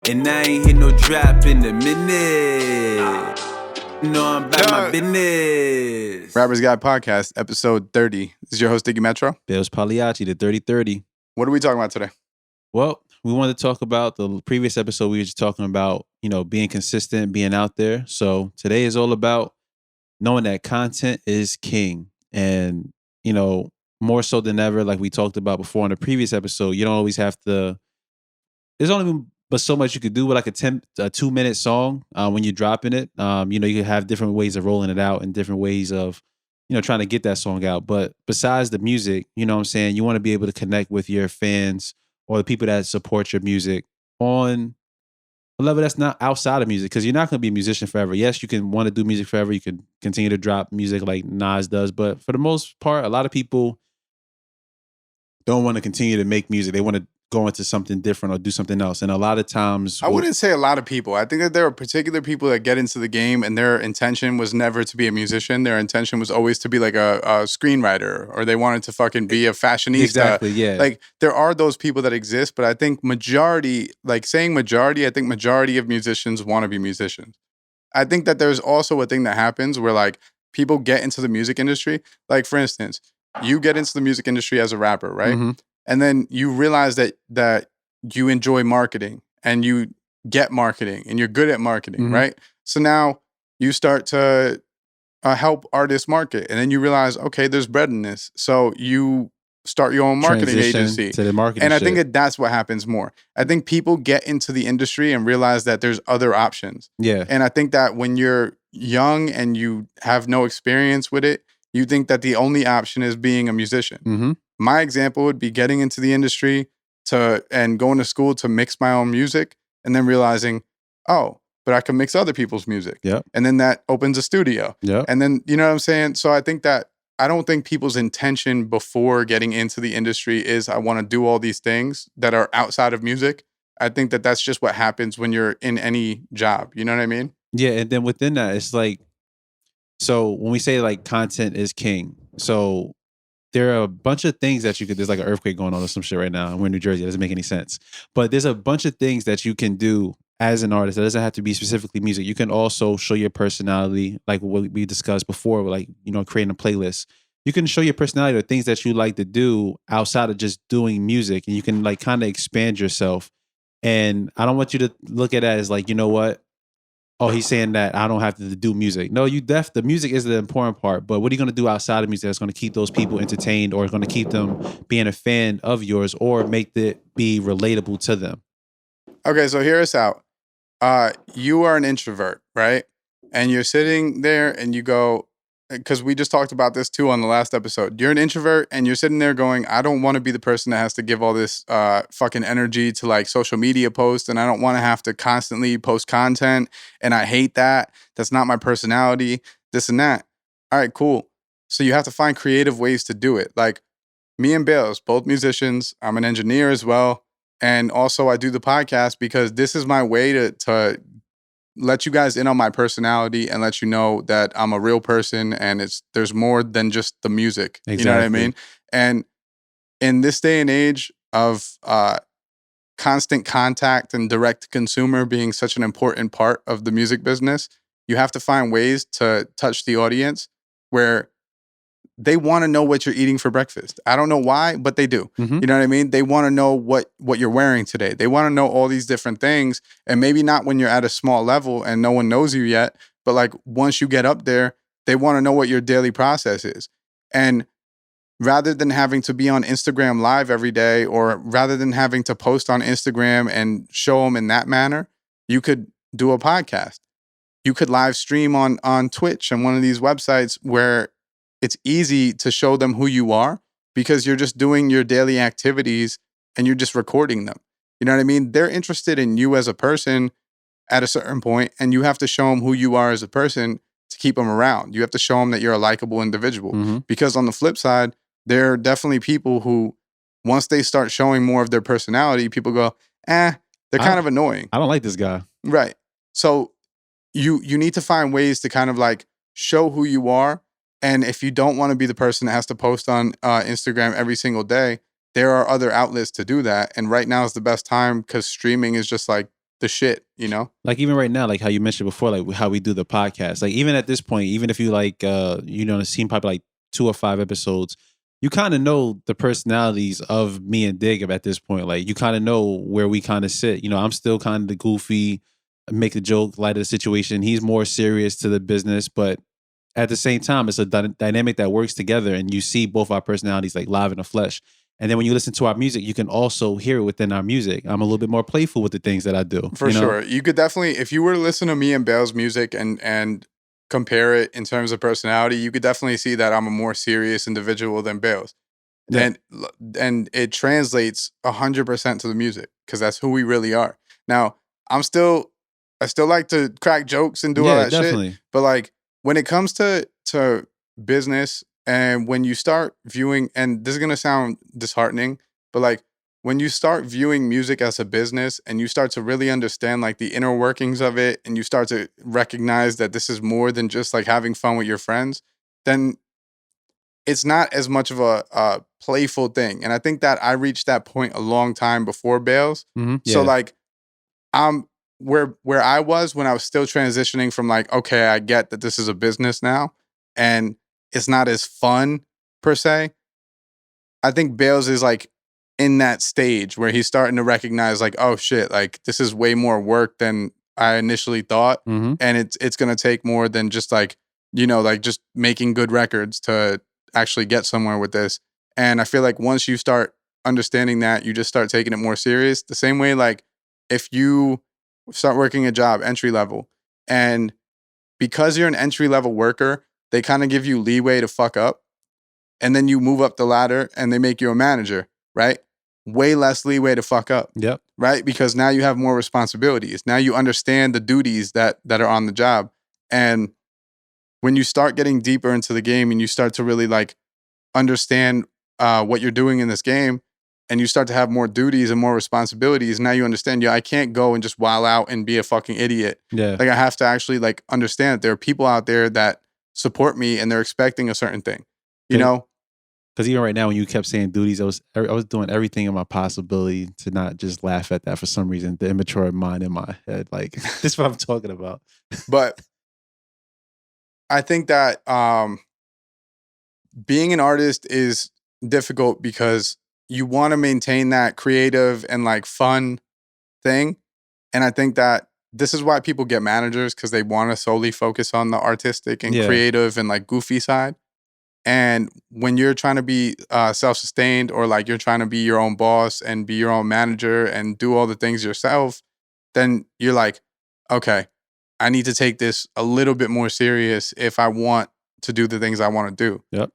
And I ain't hit no drop in a minute. No, I'm about my business. Rappers Guide Podcast, episode 30. This is your host, Diggy Metro. Bailz Pagliacci, the 3030. What are we talking about today? Well, we wanted to talk about the previous episode. We were just talking about, being consistent, being out there. So today is all about knowing that content is king. And, more so than ever, like we talked about before in the previous episode, you don't always have to, there's only but so much you could do with like a 2-minute song when you're dropping it. You can have different ways of rolling it out and different ways of, trying to get that song out. But besides the music, you know what I'm saying? You want to be able to connect with your fans or the people that support your music on a level that's not outside of music, because you're not going to be a musician forever. Yes, you can want to do music forever. You can continue to drop music like Nas does. But for the most part, a lot of people don't want to continue to make music. They want to go into something different or do something else. And a lot of times... I wouldn't say a lot of people. I think that there are particular people that get into the game and their intention was never to be a musician. Their intention was always to be like a screenwriter, or they wanted to fucking be a fashionista. Exactly, yeah. Like, there are those people that exist, but I think majority, I think majority of musicians want to be musicians. I think that there's also a thing that happens where like people get into the music industry. Like, for instance, you get into the music industry as a rapper, right? Mm-hmm. And then you realize that you enjoy marketing and you get marketing and you're good at marketing, Mm-hmm. right? So now you start to help artists market, and then you realize, okay, there's bread in this. So you start your own marketing Transition agency. to the marketing And I shit. think that's what happens more. I think people get into the industry and realize that there's other options. Yeah. And I think that when you're young and you have no experience with it, you think that the only option is being a musician. Mm-hmm. My example would be getting into the industry and going to school to mix my own music, and then realizing, oh, but I can mix other people's music. Yep. And then that opens a studio. Yep. And then, you know what I'm saying? So I think that I don't think people's intention before getting into the industry is I want to do all these things that are outside of music. I think that that's just what happens when you're in any job. You know what I mean? Yeah, and then within that, it's like, so when we say like content is king, so there are a bunch of things that you could, there's like an earthquake going on or some shit right now. We're in New Jersey. It doesn't make any sense. But there's a bunch of things that you can do as an artist. That doesn't have to be specifically music. You can also show your personality, like what we discussed before, like, creating a playlist. You can show your personality or things that you like to do outside of just doing music. And you can like kind of expand yourself. And I don't want you to look at that as like, you know what? Oh, he's saying that I don't have to do music. No, the music is the important part, but what are you going to do outside of music that's going to keep those people entertained or going to keep them being a fan of yours or make it be relatable to them? Okay, so hear us out. You are an introvert, right? And you're sitting there and you go, because we just talked about this too on the last episode. You're an introvert and you're sitting there going, I don't want to be the person that has to give all this fucking energy to like social media posts, and I don't want to have to constantly post content, and I hate that. That's not my personality, this and that. All right, cool. So you have to find creative ways to do it. Like me and Bailz, both musicians. I'm an engineer as well. And also I do the podcast because this is my way to let you guys in on my personality and let you know that I'm a real person and there's more than just the music. Exactly. You know what I mean? And in this day and age of constant contact and direct consumer being such an important part of the music business, you have to find ways to touch the audience where they want to know what you're eating for breakfast. I don't know why, but they do. Mm-hmm. You know what I mean? They want to know what you're wearing today. They want to know all these different things. And maybe not when you're at a small level and no one knows you yet, but like once you get up there, they want to know what your daily process is. And rather than having to be on Instagram Live every day, or rather than having to post on Instagram and show them in that manner, you could do a podcast. You could live stream on Twitch and one of these websites where it's easy to show them who you are because you're just doing your daily activities and you're just recording them. You know what I mean? They're interested in you as a person at a certain point, and you have to show them who you are as a person to keep them around. You have to show them that you're a likable individual. Mm-hmm. Because on the flip side, there are definitely people who, once they start showing more of their personality, people go, they're kind of annoying. I don't like this guy. Right. So you need to find ways to kind of like show who you are. And if you don't want to be the person that has to post on Instagram every single day, there are other outlets to do that. And right now is the best time because streaming is just like the shit, you know? Like even right now, like how you mentioned before, like how we do the podcast. Like even at this point, even if you like seen probably like 2 or 5 episodes, you kind of know the personalities of me and Dig at this point. Like you kind of know where we kind of sit. You know, I'm still kind of the goofy, make the joke, light of the situation. He's more serious to the business, but at the same time, it's a dynamic that works together, and you see both our personalities like live in the flesh. And then when you listen to our music, you can also hear it within our music. I'm a little bit more playful with the things that I do. For sure. You could definitely, if you were to listen to me and Bailz music and compare it in terms of personality, you could definitely see that I'm a more serious individual than Bailz. Yeah. And it translates 100% to the music because that's who we really are. Now, I still like to crack jokes and do all that definitely. shit. But like when it comes to business and when you start viewing, and this is gonna sound disheartening, but like when you start viewing music as a business and you start to really understand like the inner workings of it and you start to recognize that this is more than just like having fun with your friends, then it's not as much of a playful thing. And I think that I reached that point a long time before Bailz. So like I'm where I was when I was still transitioning from like, okay, I get that this is a business now and it's not as fun per se. I think Bailz is like in that stage where he's starting to recognize like, oh shit, like this is way more work than I initially thought. Mm-hmm. And it's gonna take more than just like, like just making good records to actually get somewhere with this. And I feel like once you start understanding that, you just start taking it more serious. The same way like if you start working a job entry level and because you're an entry level worker, they kind of give you leeway to fuck up. And then you move up the ladder and they make you a manager, right? Way less leeway to fuck up. Yep. Right? Because now you have more responsibilities. Now you understand the duties that are on the job. And when you start getting deeper into the game and you start to really like understand what you're doing in this game and you start to have more duties and more responsibilities, now you understand, I can't go and just wild out and be a fucking idiot. Yeah. Like I have to actually like understand that there are people out there that support me and they're expecting a certain thing, you know? Because even right now, when you kept saying duties, I was doing everything in my possibility to not just laugh at that for some reason. The immature mind in my head, like this is what I'm talking about. But I think that being an artist is difficult because you want to maintain that creative and like fun thing. And I think that this is why people get managers because they want to solely focus on the artistic and creative and like goofy side. And when you're trying to be self-sustained or like you're trying to be your own boss and be your own manager and do all the things yourself, then you're like, okay, I need to take this a little bit more serious if I want to do the things I want to do. Yep.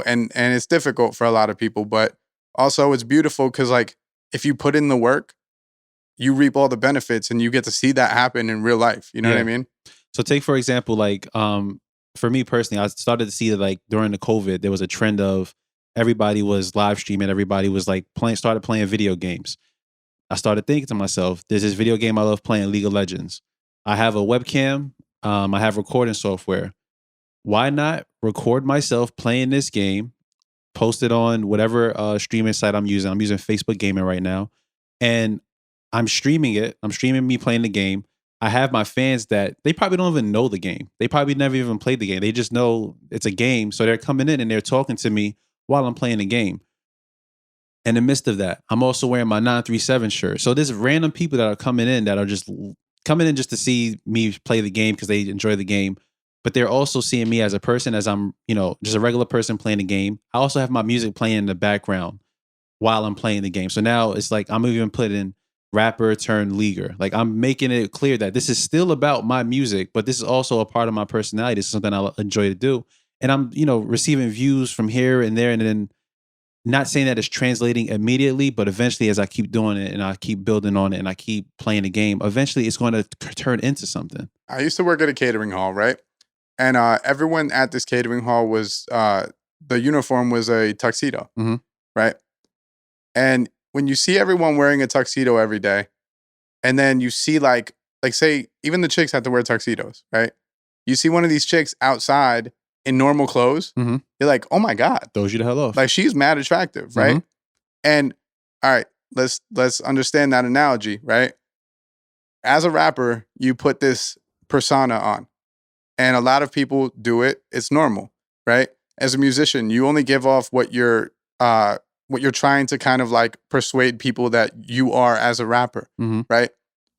And it's difficult for a lot of people, but also it's beautiful because like if you put in the work, you reap all the benefits and you get to see that happen in real life. You know what I mean? So take for example, like for me personally, I started to see that like during the COVID, there was a trend of everybody was live streaming, everybody was like started playing video games. I started thinking to myself, there's this video game I love playing, League of Legends. I have a webcam, I have recording software. Why not record myself playing this game, post it on whatever streaming site I'm using. I'm using Facebook Gaming right now. And I'm streaming it. I'm streaming me playing the game. I have my fans that they probably don't even know the game. They probably never even played the game. They just know it's a game. So they're coming in and they're talking to me while I'm playing the game. In the midst of that, I'm also wearing my 937 shirt. So there's random people that are coming in that are just coming in just to see me play the game because they enjoy the game. But they're also seeing me as a person, as I'm, just a regular person playing the game. I also have my music playing in the background while I'm playing the game. So now it's like I'm even putting rapper turned leaguer. Like I'm making it clear that this is still about my music, but this is also a part of my personality. This is something I enjoy to do. And I'm, receiving views from here and there, and then not saying that it's translating immediately, but eventually as I keep doing it and I keep building on it and I keep playing the game, eventually it's going to turn into something. I used to work at a catering hall, right? And everyone at this catering hall was, the uniform was a tuxedo, right? And when you see everyone wearing a tuxedo every day, and then you see like say, even the chicks have to wear tuxedos, right? You see one of these chicks outside in normal clothes, you're like, oh my God. Throws you the hell off. Like she's mad attractive, right? And all right, let's understand that analogy, right? as a rapper, you put this persona on, and a lot of people do it. It's normal, right? As a musician, you only give off what you're trying to kind of like persuade people that you are as a rapper, Mhm. right?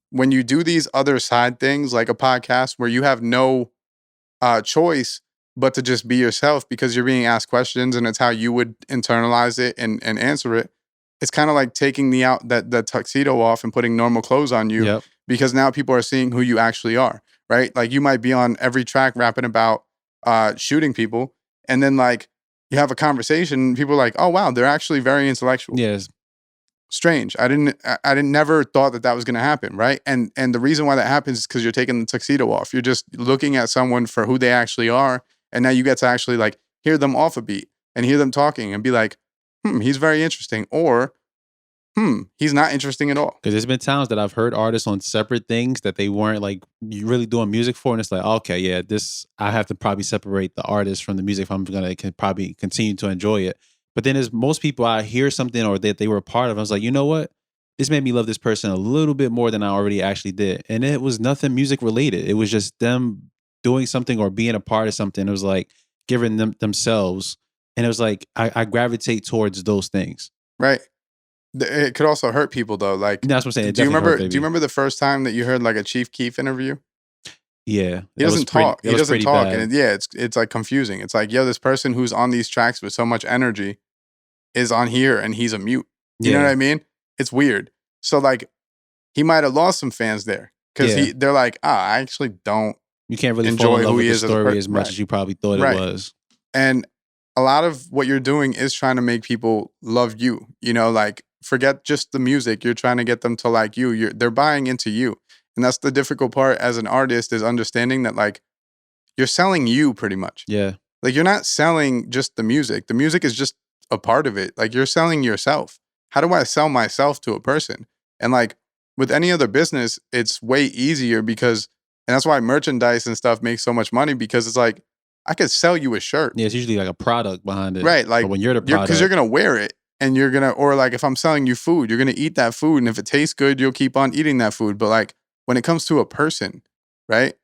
When you do these other side things like a podcast where you have no choice but to just be yourself because you're being asked questions and it's how you would internalize it and answer it. It's kind of like taking the tuxedo off and putting normal clothes on you Yep. because now people are seeing who you actually are, right? Like you might be on every track rapping about shooting people, and then like you have a conversation, and people are like, "Oh wow, they're actually very intellectual." Yes. Strange. I didn't never thought that was going to happen, right? And the reason why that happens is because you're taking the tuxedo off. You're just looking at someone for who they actually are, and now you get to actually like hear them off a beat and hear them talking and be like, he's very interesting, or he's not interesting at all. Because there's been times that I've heard artists on separate things that they weren't like really doing music for, and it's like, okay, yeah, this I have to probably separate the artist from the music if I'm gonna probably continue to enjoy it. But then as most people, I hear something or that they were a part of, I was like, you know what? This made me love this person a little bit more than I already actually did, and it was nothing music related. It was just them doing something or being a part of something. It was like giving themselves, and it was like I gravitate towards those things. Right. It could also hurt people though. Like, That's what I'm saying. It do you definitely remember? hurt, Do you baby. remember the first time that you heard like a Chief Keef interview? Yeah, He that was doesn't pretty- talk. that He was doesn't pretty talk, bad. and it's like confusing. It's like, yo, this person who's on these tracks with so much energy is on here, and he's a mute. You know Yeah. what I mean? It's weird. So like, he might have lost some fans there because Yeah. they're like, I actually don't You can't really enjoy fall in love who with he the is as a story person. as much as you probably thought Right. it was. And a lot of what you're doing is trying to make people love you. You know, like forget just the music. You're trying to get them to like you. They're buying into you. And that's the difficult part as an artist is understanding that like you're selling you pretty much. Yeah. Like you're not selling just the music. The music is just a part of it. Like you're selling yourself. How do I sell myself to a person? And like with any other business, it's way easier because, and that's why merchandise and stuff makes so much money because it's like, I could sell you a shirt. Yeah, it's usually like a product behind it. Right. Like But when you're the product. because you're going to wear it and you're going to, or like if I'm selling you food, you're going to eat that food. And if it tastes good, you'll keep on eating that food. But like when it comes to a person, right?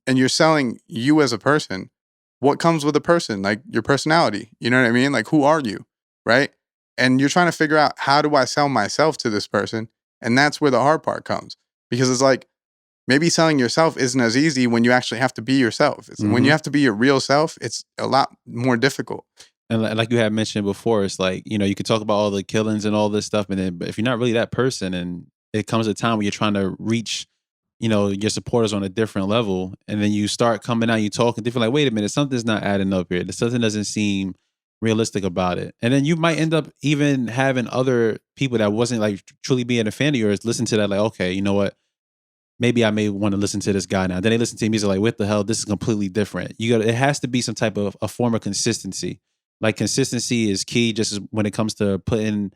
And you're selling you as a person, what comes with a person? Like your personality. You know what I mean? Like who are you? Right. And you're trying to figure out how do I sell myself to this person? And that's where the hard part comes because it's like maybe selling yourself isn't as easy when you actually have to be yourself. When you have to be your real self, it's a lot more difficult. And like you had mentioned before, it's like, you know, you could talk about all the killings and all this stuff, but if you're not really that person, and it comes a time when you're trying to reach, you know, your supporters on a different level, and then you start coming out, you talking different, like, wait a minute, something's not adding up here. Something doesn't seem realistic about it. And then you might end up even having other people that wasn't like truly being a fan of yours listen to that, like, okay, you know what? Maybe I may want to listen to this guy now. Then they listen to music like, what the hell? This is completely different. It has to be some type of a form of consistency. Like consistency is key just as when it comes to putting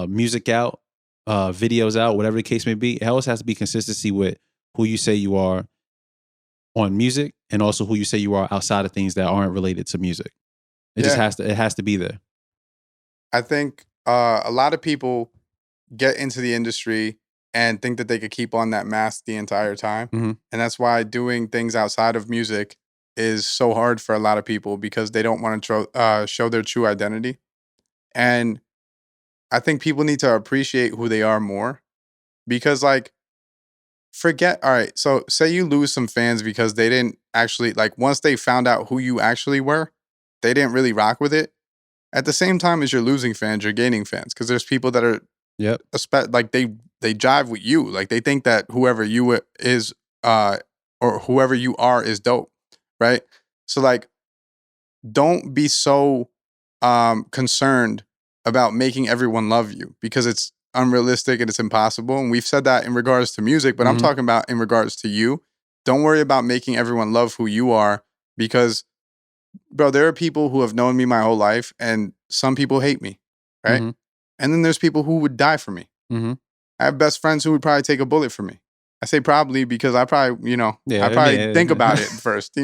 music out, videos out, whatever the case may be. It always has to be consistency with who you say you are on music and also who you say you are outside of things that aren't related to music. It just has to be there. I think a lot of people get into the industry and think that they could keep on that mask the entire time. Mhm. And that's why doing things outside of music is so hard for a lot of people because they don't want to show their true identity. And I think people need to appreciate who they are more because, like, all right, so say you lose some fans because they didn't actually, like, once they found out who you actually were, they didn't really rock with it. At the same time as you're losing fans, you're gaining fans because there's people that are Yep. like they jive with you. Like they think that whoever you is or whoever you are is dope, right? So like don't be so concerned about making everyone love you because it's unrealistic and it's impossible. And we've said that in regards to music, but I'm Mhm. talking about in regards to you. Don't worry about making everyone love who you are because bro, there are people who have known me my whole life and some people hate me, right? Mhm. And then there's people who would die for me. Mhm. I have best friends who would probably take a bullet for me. I say probably because I probably, Yeah, I probably yeah. think about it first,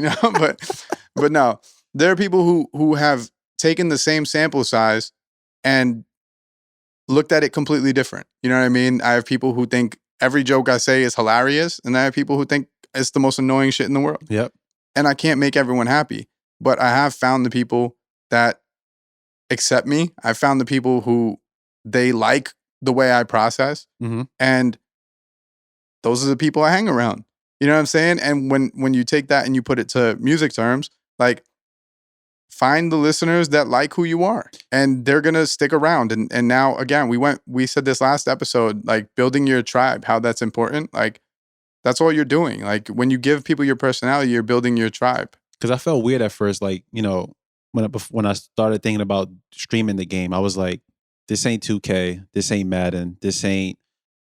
but no, there are people who have taken the same sample size and looked at it completely different. You know what I mean? I have people who think every joke I say is hilarious, and I have people who think it's the most annoying shit in the world. Yep. And I can't make everyone happy, but I have found the people that accept me. I found the people who they like the way I process, Mm-hmm. and those are the people I hang around. You know what I'm saying? And when you take that and you put it to music terms, like find the listeners that like who you are, and they're gonna stick around. And now again, we said this last episode, like building your tribe, how that's important. Like that's all you're doing. Like when you give people your personality, you're building your tribe. Because I felt weird at first, like, you know, when I started thinking about streaming the game, I was like, this ain't 2K, this ain't Madden, this ain't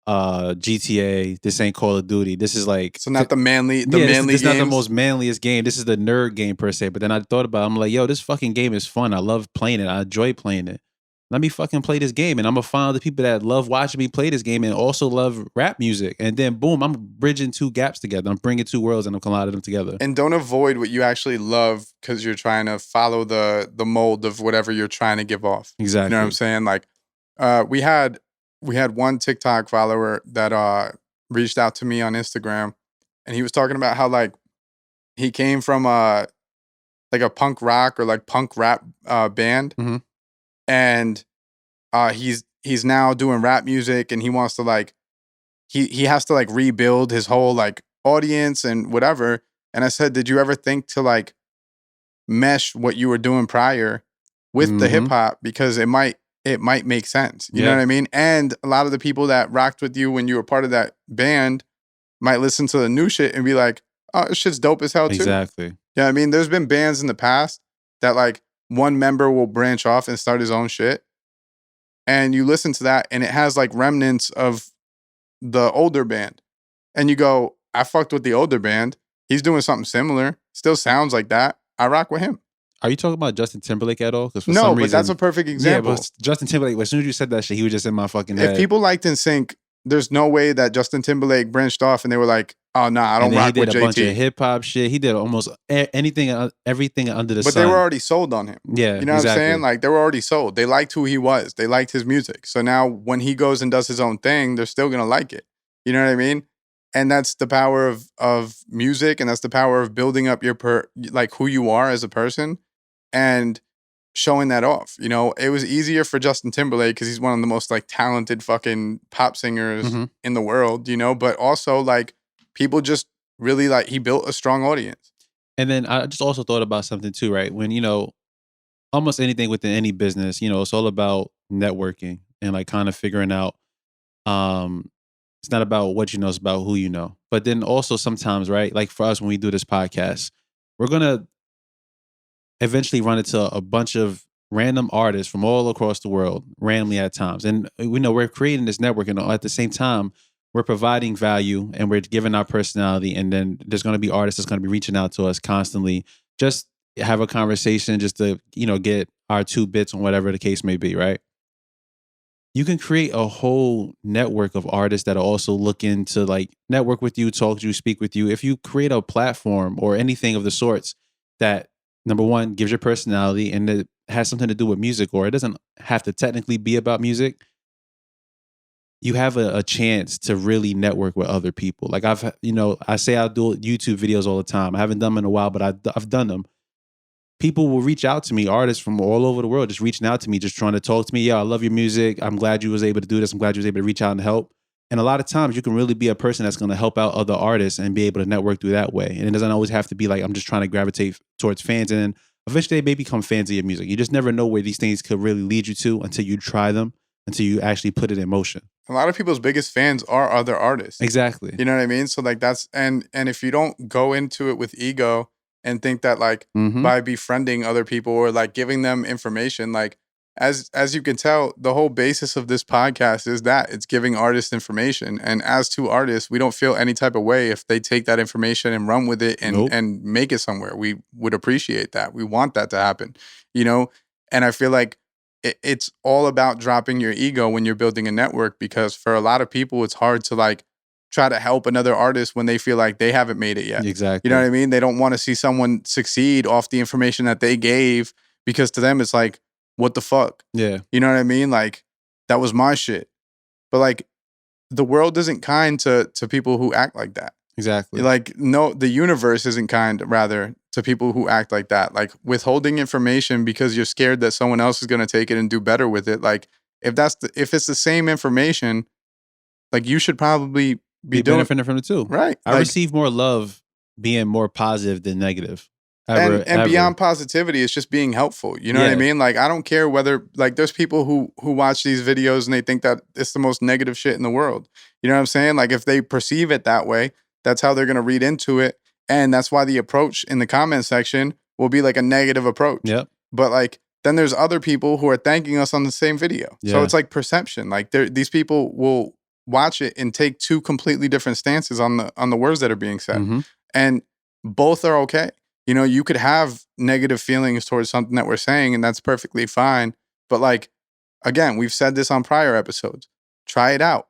GTA, this ain't Call of Duty. This is like, So not the manly this is not the games. most manliest game. This is the nerd game per se. But then I thought about it, I'm like, yo, this fucking game is fun. I love playing it. I enjoy playing it. Let me fucking play this game, and I'm gonna find other people that love watching me play this game and also love rap music. And then boom, I'm bridging two gaps together. I'm bringing two worlds and I'm colliding them together. And don't avoid what you actually love because you're trying to follow the mold of whatever you're trying to give off. Exactly. You know what I'm saying? Like, we had one TikTok follower that reached out to me on Instagram, and he was talking about how like he came from like a punk rock or like punk rap band, Mhm. and he's now doing rap music, and he wants to like he has to like rebuild his whole like audience and whatever. And I said, did you ever think to like mesh what you were doing prior with the Mhm. hip hop, because it might make sense. You know Yeah. what I mean? And a lot of the people that rocked with you when you were part of that band might listen to the new shit and be like, oh, this shit's dope as hell too. Exactly. Yeah, I mean, there's been bands in the past that like one member will branch off and start his own shit, and you listen to that and it has like remnants of the older band, and you go, I fucked with the older band. He's doing something similar. Still sounds like that. I rock with him. Are you talking about Justin Timberlake at all? Because for No, some but reason, that's a perfect example. Yeah, but Justin Timberlake. As soon as you said that shit, he was just in my fucking head. If people liked NSYNC, there's no way that Justin Timberlake branched off and they were like, oh, nah, I don't and then rock he with did a bunch of JT. hip hop shit. He did almost anything, everything under the But sun. they were already sold on him. Yeah, You know exactly. what I'm saying? Like, they were already sold. They liked who he was. They liked his music. So now when he goes and does his own thing, they're still going to like it. You know what I mean? And that's the power of music, and that's the power of building up your like who you are as a person and showing that off. You know, it was easier for Justin Timberlake because he's one of the most like talented fucking pop singers Mhm. in the world, you know, but also like people just really like, he built a strong audience. And then I just also thought about something too, right? When, you know, almost anything within any business, you know, it's all about networking and like kind of figuring out, it's not about what you know, it's about who you know. But then also sometimes, right? Like for us, when we do this podcast, we're going to eventually run into a bunch of random artists from all across the world, randomly at times. And we know we're creating this network, and at the same time, we're providing value and we're giving our personality. And then there's going to be artists that's going to be reaching out to us constantly, just have a conversation, just to, you know, get our 2 bits on whatever the case may be, right? You can create a whole network of artists that are also looking to like network with you, talk to you, speak with you. If you create a platform or anything of the sorts that, number one, gives your personality and it has something to do with music, or it doesn't have to technically be about music, you have a chance to really network with other people. Like I say I do YouTube videos all the time. I haven't done them in a while, but I've done them. People will reach out to me, artists from all over the world, just reaching out to me, just trying to talk to me. Yeah, I love your music. I'm glad you was able to do this. I'm glad you was able to reach out and help. And a lot of times you can really be a person that's going to help out other artists and be able to network through that way. And it doesn't always have to be like, I'm just trying to gravitate towards fans. And then eventually they may become fans of your music. You just never know where these things could really lead you to until you try them, until you actually put it in motion. A lot of people's biggest fans are other artists. Exactly. You know what I mean? So like that's, and if you don't go into it with ego and think that like Mhm. by befriending other people or like giving them information, like as you can tell, the whole basis of this podcast is that it's giving artists information. And as 2 artists, we don't feel any type of way if they take that information and run with it and Nope. and make it somewhere. We would appreciate that. We want that to happen, you know? And I feel like it's all about dropping your ego when you're building a network, because for a lot of people, it's hard to like try to help another artist when they feel like they haven't made it yet. Exactly. You know what I mean? They don't want to see someone succeed off the information that they gave, because to them, it's like, what the fuck? Yeah. You know what I mean? Like, that was my shit. But like, the world isn't kind to people who act like that. Exactly. Like, no, the universe isn't kind, rather, to people who act like that. Like, withholding information because you're scared that someone else is going to take it and do better with it. Like, if it's the same information, like, you should probably be doing benefiting from it too. right. I Like, receive more love being more positive than negative. and Ever. beyond positivity, it's just being helpful. You know what I Yeah. mean? Like, I don't care whether, like, there's people who watch these videos and they think that it's the most negative shit in the world. You know what I'm saying? Like, if they perceive it that way, that's how they're going to read into it. And that's why the approach in the comment section will be like a negative approach. Yep. But like, then there's other people who are thanking us on the same video. So Yeah. it's like perception. Like, these people will watch it and take two completely different stances on the words that are being said. Mhm. And both are okay. You know, you could have negative feelings towards something that we're saying, and that's perfectly fine. But like, again, we've said this on prior episodes. Try it out.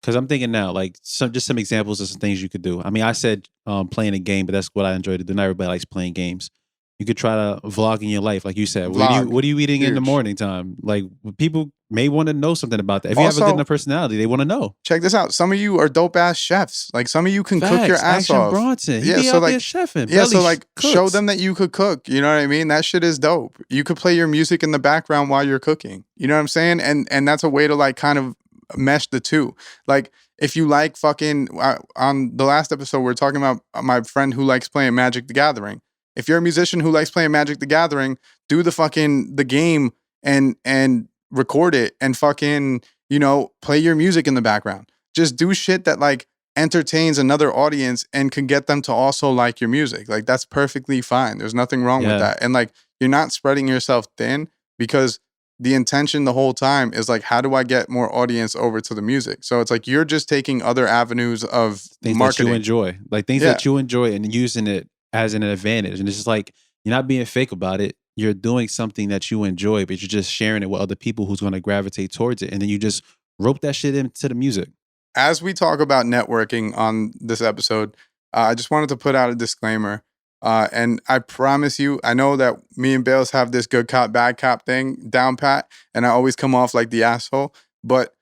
Because I'm thinking now, like some examples of some things you could do. I mean, I said playing a game, but that's what I enjoy to do. Not everybody likes playing games. You could try to vlog in your life, like you said. Vlog. What are you eating in the Huge. morning time? Like, people may want to know something about that. If you have a Also- good enough personality, they want to know. Check this out. Some of you are dope ass chefs. Like, some of you can cook your Facts. ass Action off. Bronson. He Yeah, be so out there like- chefing. Yeah, so Belly like, cooks. show them that you could cook. You know what I mean? That shit is dope. You could play your music in the background while you're cooking. You know what I'm saying? And that's a way to like kind of mesh the two. Like, if you like fucking on the last episode, we are talking about my friend who likes playing Magic the Gathering. If you're a musician who likes playing Magic the Gathering, do the game and record it and fucking, you know, play your music in the background. Just do shit that like entertains another audience and can get them to also like your music. Like, that's perfectly fine. There's nothing wrong Yeah. with that. And like, you're not spreading yourself thin, because the intention the whole time is like, how do I get more audience over to the music? So it's like, you're just taking other avenues of Things marketing. that you enjoy. Like things Yeah. that you enjoy and using it as an advantage. And it's just like, you're not being fake about it. You're doing something that you enjoy, but you're just sharing it with other people who's going to gravitate towards it. And then you just rope that shit into the music. As we talk about networking on this episode, I just wanted to put out a disclaimer. And I promise you, I know that me and Bailz have this good cop, bad cop thing down pat, and I always come off like the asshole. But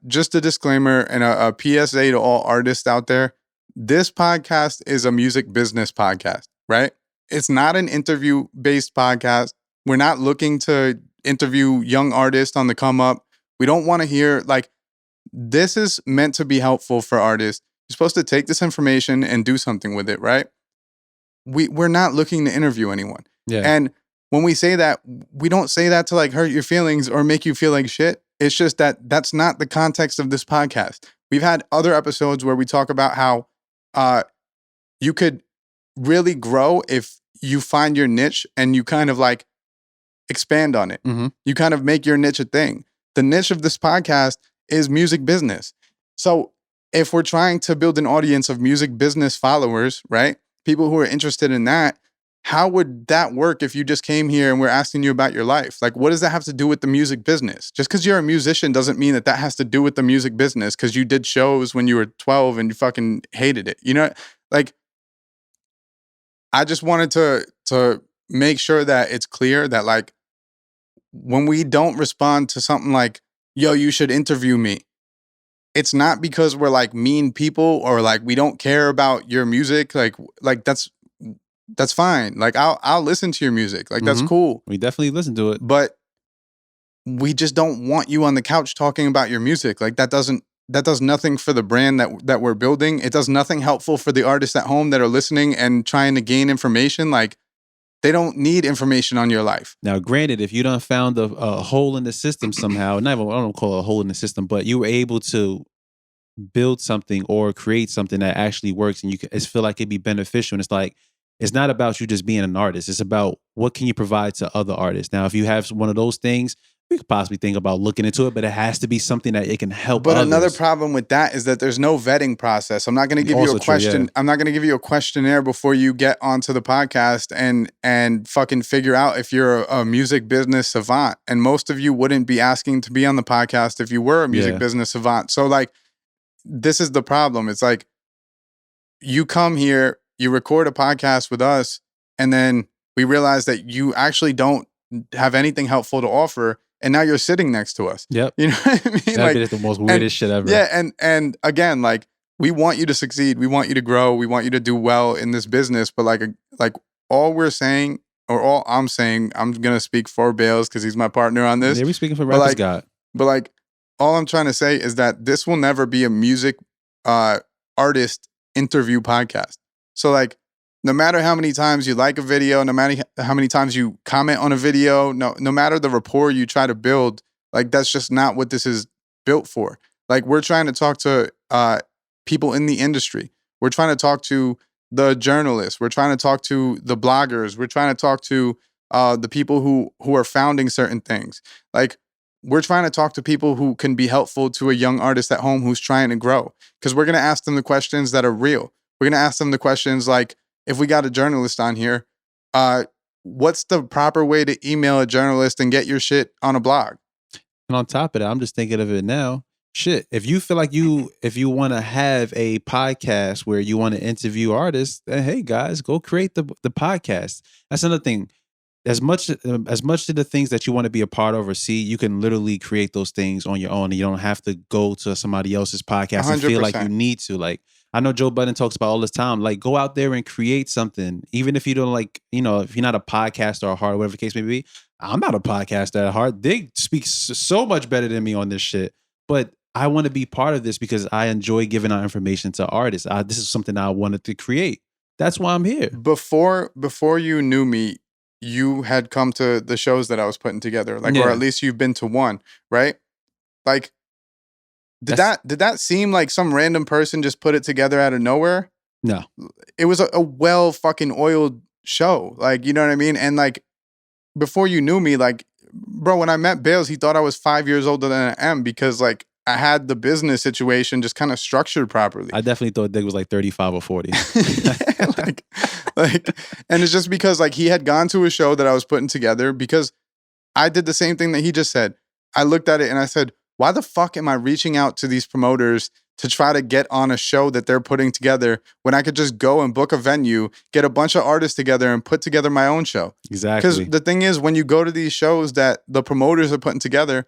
just a disclaimer and a PSA to all artists out there. This podcast is a music business podcast, right? It's not an interview-based podcast. We're not looking to interview young artists on the come up. We don't want to hear, like, this is meant to be helpful for artists. You're supposed to take this information and do something with it, right? We're not looking to interview anyone. Yeah. And when we say that, we don't say that to like hurt your feelings or make you feel like shit. It's just that that's not the context of this podcast. We've had other episodes where we talk about how you could really grow if you find your niche and you kind of like expand on it. Mhm. You kind of make your niche a thing. The niche of this podcast is music business. So if we're trying to build an audience of music business followers, right? People who are interested in that, how would that work if you just came here and we're asking you about your life? Like, what does that have to do with the music business? Just because you're a musician doesn't mean that that has to do with the music business because you did shows when you were 12 and you fucking hated it. You know, like, I just wanted to make sure that it's clear that like, when we don't respond to something like, yo, you should interview me, it's not because we're like mean people or like we don't care about your music. Like that's fine. Like I'll listen to your music. Like that's Mhm. cool. We definitely listen to it. But we just don't want you on the couch talking about your music. Like that does nothing for the brand that we're building. It does nothing helpful for the artists at home that are listening and trying to gain information. Like, they don't need information on your life. Now, granted, if you done found a hole in the system somehow, I don't call it a hole in the system, but you were able to build something or create something that actually works and it's feel like it'd be beneficial. And it's like, it's not about you just being an artist. It's about what can you provide to other artists. Now, if you have one of those things, we could possibly think about looking into it, but it has to be something that it can help But others. another problem with that is that there's no vetting process. I'm not going to give you Also a true, question. yeah. I'm not going to give you a questionnaire before you get onto the podcast and fucking figure out if you're a music business savant. And most of you wouldn't be asking to be on the podcast if you were a music Yeah. business savant. So like, this is the problem. It's like, you come here, you record a podcast with us, and then we realize that you actually don't have anything helpful to offer. and now you're sitting next to us. Yep. You know what I mean? That'd be the most weirdest shit ever. Yeah, and again, like, we want you to succeed. We want you to grow. We want you to do well in this business. But like all we're saying, or all I'm saying, I'm gonna speak for Bailz because he's my partner on this. Yeah, we speaking for But Rappers God. But like, all I'm trying to say is that this will never be a music artist interview podcast. So like, no matter how many times you like a video, no matter how many times you comment on a video, no matter the rapport you try to build, like, that's just not what this is built for. Like, we're trying to talk to people in the industry. We're trying to talk to the journalists. We're trying to talk to the bloggers. We're trying to talk to the people who are founding certain things. Like, we're trying to talk to people who can be helpful to a young artist at home who's trying to grow. Because we're going to ask them the questions that are real. We're going to ask them the questions like, if we got a journalist on here, what's the proper way to email a journalist and get your shit on a blog? And on top of that, I'm just thinking of it now. Shit, if you feel like if you want to have a podcast where you want to interview artists, then hey guys, go create the podcast. That's another thing. As much of the things that you want to be a part of or see, you can literally create those things on your own, and you don't have to go to somebody else's podcast 100%. And feel like you need to. Like, I know Joe Budden talks about all this time. Like, go out there and create something, even if you don't like, if you're not a podcaster at heart, or whatever the case may be. I'm not a podcaster at heart. Dig speaks so much better than me on this shit, but I want to be part of this because I enjoy giving out information to artists. This is something I wanted to create. That's why I'm here. Before you knew me, you had come to the shows that I was putting together, like, or at least you've been to one, right? Like, did that seem like some random person just put it together out of nowhere? No, it was a well fucking oiled show. Like, you know what I mean? And like, before you knew me, like, bro, when I met Bailz, he thought I was 5 years older than I am because like I had the business situation just kind of structured properly. I definitely thought Dig was like 35 or 40. Yeah, like, and it's just because like he had gone to a show that I was putting together, because I did the same thing that he just said. I looked at it and I said, why the fuck am I reaching out to these promoters to try to get on a show that they're putting together when I could just go and book a venue, get a bunch of artists together and put together my own show? Exactly. Because the thing is, when you go to these shows that the promoters are putting together,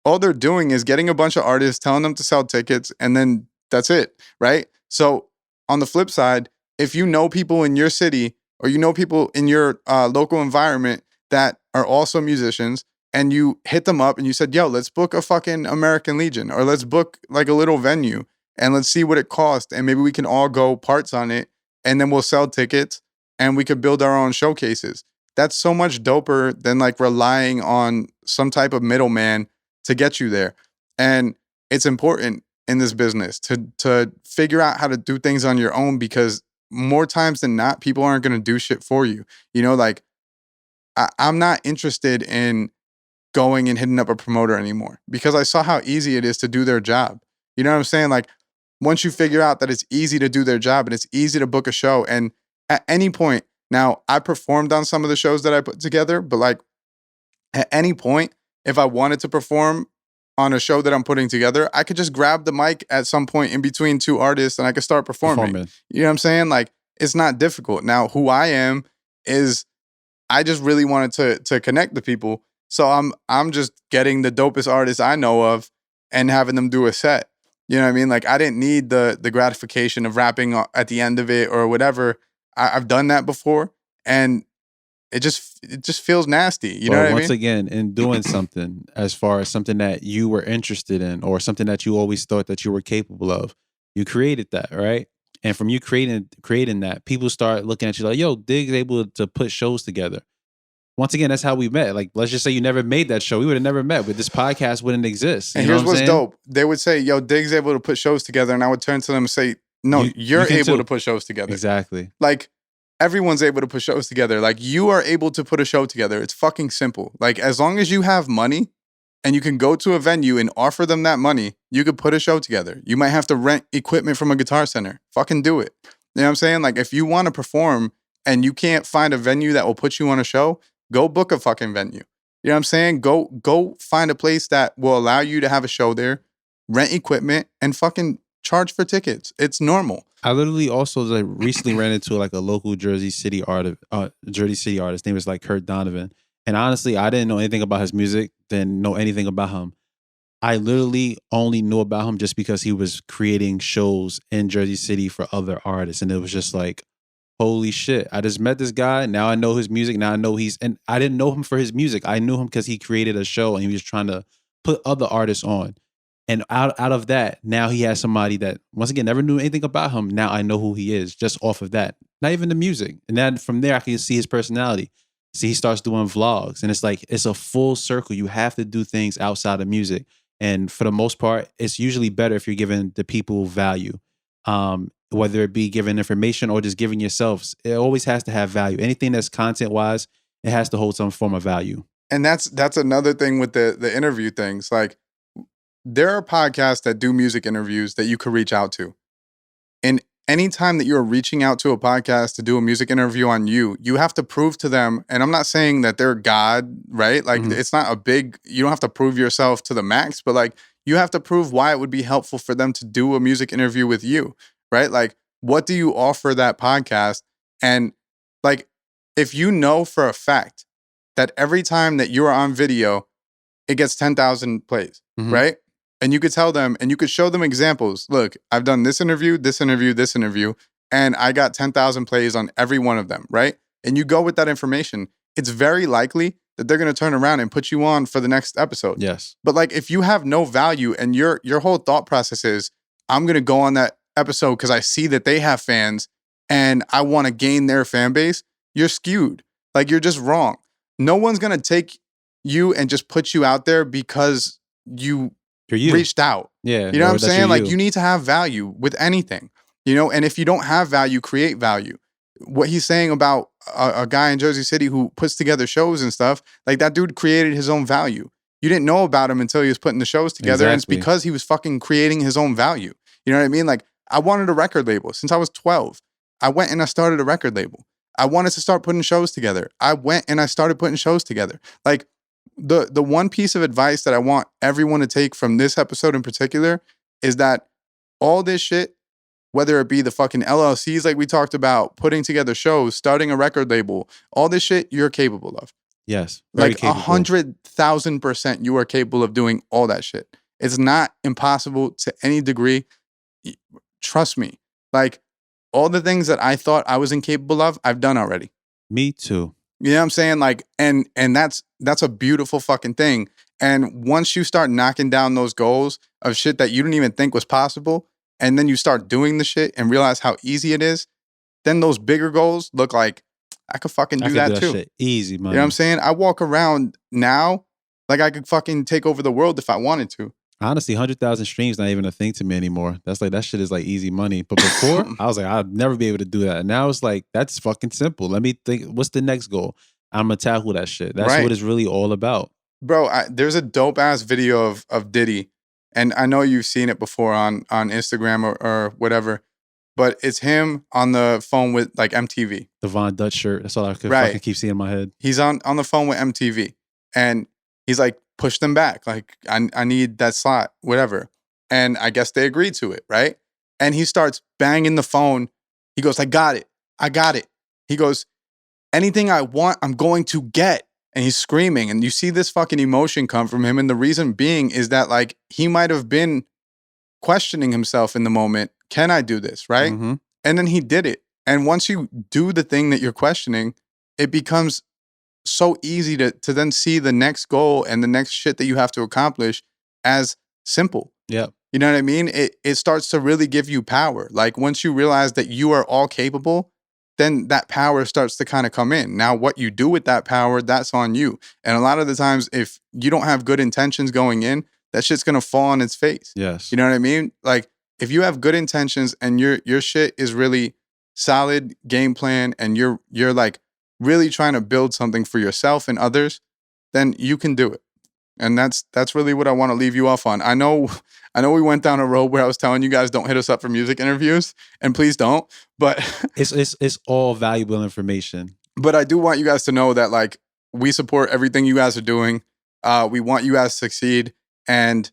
all they're doing is getting a bunch of artists, telling them to sell tickets, and then that's it, right? So on the flip side, if you know people in your city or you know people in your local environment that are also musicians, and you hit them up and you said, yo, let's book a fucking American Legion, or let's book like a little venue and let's see what it costs, and maybe we can all go parts on it, and then we'll sell tickets and we could build our own showcases. That's so much doper than like relying on some type of middleman to get you there. And it's important in this business to figure out how to do things on your own, because more times than not, people aren't going to do shit for you. You know, like I'm not interested in going and hitting up a promoter anymore, because I saw how easy it is to do their job. You know what I'm saying? Like, once you figure out that it's easy to do their job and it's easy to book a show, and at any point, now I performed on some of the shows that I put together, but like at any point, if I wanted to perform on a show that I'm putting together, I could just grab the mic at some point in between two artists and I could start performing. You know what I'm saying? Like, it's not difficult. Now, who I am is I just really wanted to connect the people. So I'm just getting the dopest artists I know of and having them do a set. You know what I mean? Like, I didn't need the gratification of rapping at the end of it or whatever. I've done that before, and it just feels nasty. You know what I mean? Once again, in doing something, as far as something that you were interested in or something that you always thought that you were capable of, you created that, right? And from you creating that, people start looking at you like, yo, Dig's able to put shows together. Once again, that's how we met. Like, let's just say you never made that show. We would have never met, but this podcast wouldn't exist. And here's what's dope. They would say, yo, Dig's able to put shows together. And I would turn to them and say, no, you're able to put shows together. Exactly. Like, everyone's able to put shows together. Like, you are able to put a show together. It's fucking simple. Like, as long as you have money and you can go to a venue and offer them that money, you could put a show together. You might have to rent equipment from a Guitar Center. Fucking do it. You know what I'm saying? Like, if you want to perform and you can't find a venue that will put you on a show, go book a fucking venue. You know what I'm saying? Go find a place that will allow you to have a show there, rent equipment, and fucking charge for tickets. It's normal. I literally also like recently ran into like a local Jersey City artist. Name is like Kurt Donovan, And honestly, I didn't know anything about his music, didn't know anything about him. I literally only knew about him just because he was creating shows in Jersey City for other artists. And it was just like, holy shit. I just met this guy. Now I know his music. Now I know and I didn't know him for his music. I knew him because he created a show and he was trying to put other artists on. And out of that, now he has somebody that, once again, never knew anything about him. Now I know who he is just off of that. Not even the music. And then from there, I can see his personality. See, he starts doing vlogs. And it's like, it's a full circle. You have to do things outside of music. And for the most part, it's usually better if you're giving the people value. Whether it be giving information or just giving yourselves, it always has to have value. Anything that's content wise, it has to hold some form of value. And that's another thing with the interview things. Like, there are podcasts that do music interviews that you could reach out to. And anytime that you're reaching out to a podcast to do a music interview on you have to prove to them, and I'm not saying that they're God, right? Like, it's not you don't have to prove yourself to the max, but like, you have to prove why it would be helpful for them to do a music interview with you, right? Like, what do you offer that podcast? And like, if you know for a fact that every time that you're on video, it gets 10,000 plays, right? And you could tell them and you could show them examples. Look, I've done this interview, and I got 10,000 plays on every one of them, right? And you go with that information, it's very likely that they're going to turn around and put you on for the next episode. Yes. But like, if you have no value and your whole thought process is, I'm going to go on that episode because I see that they have fans and I want to gain their fan base, you're skewed. Like, you're just wrong. No one's going to take you and just put you out there because you reached out. Yeah. You know what I'm saying? Like, you need to have value with anything, you know? And if you don't have value, create value. What he's saying about a guy in Jersey City who puts together shows and stuff, like, that dude created his own value. You didn't know about him until he was putting the shows together. Exactly. And it's because he was fucking creating his own value. You know what I mean? Like, I wanted a record label since I was 12. I went and I started a record label. I wanted to start putting shows together. I went and I started putting shows together. Like, the one piece of advice that I want everyone to take from this episode in particular is that all this shit, whether it be the fucking LLCs like we talked about, putting together shows, starting a record label, all this shit you're capable of. Yes. Like 100,000% you are capable of doing all that shit. It's not impossible to any degree. Trust me. Like, all the things that I thought I was incapable of, I've done already. Me too. You know what I'm saying? Like, and that's a beautiful fucking thing. And once you start knocking down those goals of shit that you didn't even think was possible, and then you start doing the shit and realize how easy it is, then those bigger goals look like, I could fucking do that too. Shit easy, man. You know what I'm saying? I walk around now like I could fucking take over the world if I wanted to. Honestly, 100,000 streams not even a thing to me anymore. That's like, that shit is like easy money. But before, I was like, I'd never be able to do that. And now it's like, that's fucking simple. Let me think, what's the next goal? I'm gonna tackle that shit. That's what it's really all about. Bro, there's a dope ass video of Diddy. And I know you've seen it before on Instagram or whatever. But it's him on the phone with like MTV. The Von Dutch shirt. That's all I could fucking keep seeing in my head. He's on the phone with MTV. And he's like, push them back. Like, I need that slot, whatever. And I guess they agreed to it, right? And he starts banging the phone. He goes, I got it. I got it. He goes, anything I want, I'm going to get. And he's screaming. And you see this fucking emotion come from him. And the reason being is that, like, he might have been questioning himself in the moment. Can I do this, right? Mm-hmm. And then he did it. And once you do the thing that you're questioning, it becomes so easy to then see the next goal and the next shit that you have to accomplish as simple. Yeah. You know what I mean? It starts to really give you power. Like, once you realize that you are all capable, then that power starts to kind of come in. Now, what you do with that power, that's on you. And a lot of the times, if you don't have good intentions going in, that shit's going to fall on its face. Yes. You know what I mean? Like, if you have good intentions and your shit is really solid game plan and you're like really trying to build something for yourself and others, then you can do it. And that's really what I want to leave you off on. I know we went down a road where I was telling you guys don't hit us up for music interviews, and please don't. But it's all valuable information. But I do want you guys to know that, like, we support everything you guys are doing. We want you guys to succeed. And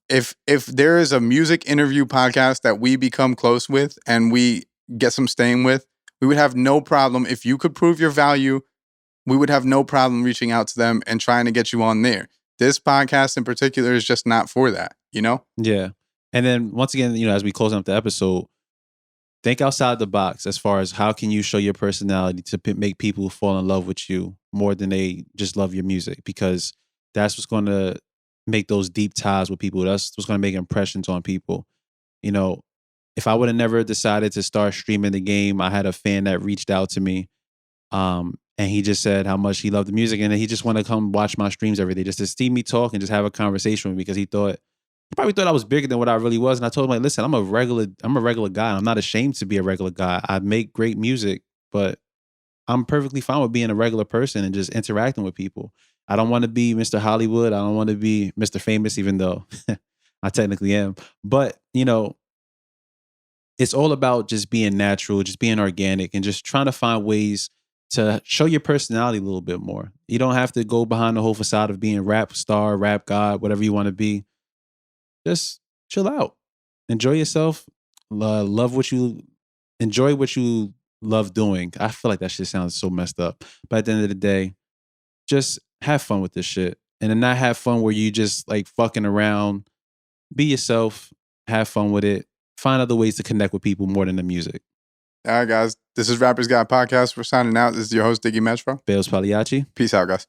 if there is a music interview podcast that we become close with and we get some staying with, we would have no problem if you could prove your value we would have no problem reaching out to them and trying to get you on there. This podcast in particular is just not for that, you know? Yeah. And then once again, as we close up the episode, think outside the box as far as how can you show your personality to make people fall in love with you more than they just love your music, because that's what's going to make those deep ties with people. That's what's going to make impressions on people. If I would have never decided to start streaming the game, I had a fan that reached out to me, and he just said how much he loved the music, and he just wanted to come watch my streams every day just to see me talk and just have a conversation with me, because he probably thought I was bigger than what I really was. And I told him, like, listen, I'm a regular guy. I'm not ashamed to be a regular guy. I make great music, but I'm perfectly fine with being a regular person and just interacting with people. I don't want to be Mr. Hollywood. I don't want to be Mr. Famous, even though I technically am. But, it's all about just being natural, just being organic, and just trying to find ways to show your personality a little bit more. You don't have to go behind the whole facade of being rap star, rap god, whatever you want to be. Just chill out, enjoy yourself, enjoy what you love doing. I feel like that shit sounds so messed up, but at the end of the day, just have fun with this shit, and then not have fun where you just like fucking around. Be yourself, have fun with it, find other ways to connect with people more than the music. All right, guys, this is Rappers Guide Podcast. We're signing out. This is your host, Diggy Bailz. Bailz Pagliacci. Peace out, guys.